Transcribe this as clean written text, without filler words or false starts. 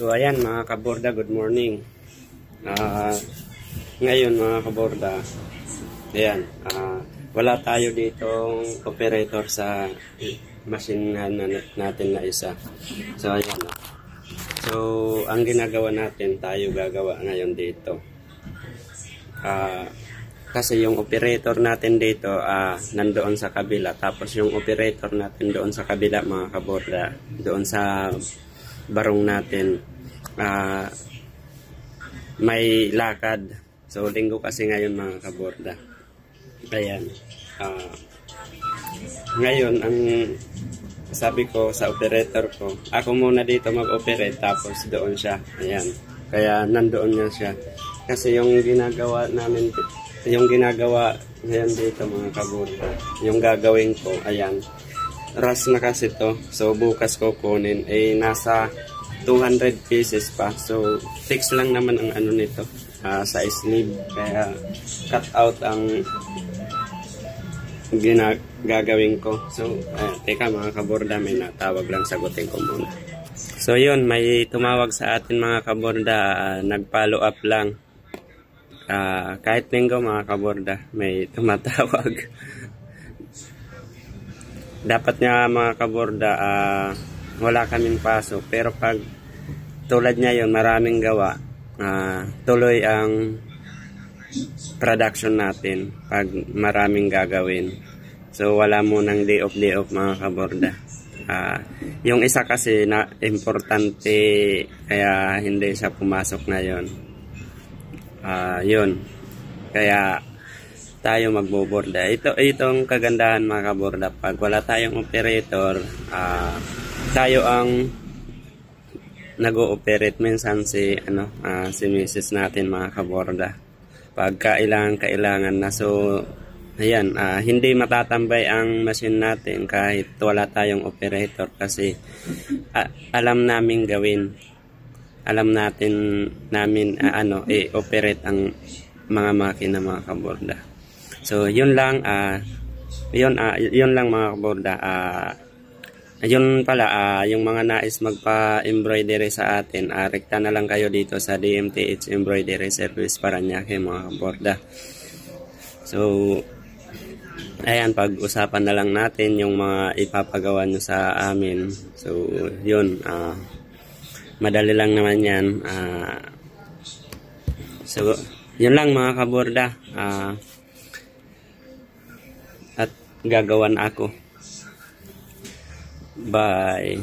So ayan mga kaborda, good morning. Ngayon mga kaborda, ayan, wala tayo ditong operator sa machine natin na isa. So ayan. So ang ginagawa natin, tayo gagawa ngayon dito. Kasi yung operator natin dito nandoon sa kabila, tapos yung operator natin doon sa kabila mga kaborda, doon sa barong natin may lakad. So linggo kasi ngayon mga kaborda. Ayan, ngayon ang sabi ko sa operator ko, ako muna dito mag-operate tapos doon siya. Ayan, kaya nandoon niya siya kasi yung ginagawa namin, yung ginagawa ngayon dito mga kaborda, yung gagawin ko, ayan, ras na kasi to. So bukas ko kunin nasa 200 pieces pa. So fix lang naman ang ano nito, sa sleeve, kaya cut out ang gagawin ko. So teka mga kaborda, may natawag lang, sagutin ko muna. So yun, may tumawag sa atin mga kaborda, nag-follow up lang. Kahit linggo mga kaborda may tumatawag. Dapat nga mga kaborda wala kaming pasok, pero pag tulad niya yun, maraming gawa, tuloy ang production natin pag maraming gagawin. So wala munang day off mga kaborda. Yung isa kasi na importante, kaya hindi siya pumasok ngayon. Yun, kaya tayo magboborda. Itong kagandahan mga kaborda, pag wala tayong operator, tayo ang nag-ooperate. Minsan si Mrs. natin mga kaborda, pag kailangan na. So ayan, hindi matatambay ang machine natin kahit wala tayong operator, kasi alam namin gawin. Alam namin i-operate ang mga makina mga kaborda. So yun lang, yun lang mga kaborda. Yun pala, yung mga nais magpa-embroidery sa atin, rekta na lang kayo dito sa DMTH Embroidery Service Parañaque mga kaborda. So ayan, pag-usapan na lang natin yung mga ipapagawa nyo sa amin. So yun, madali lang naman yan. So yun lang mga kaborda, at gagawan ako. Bye.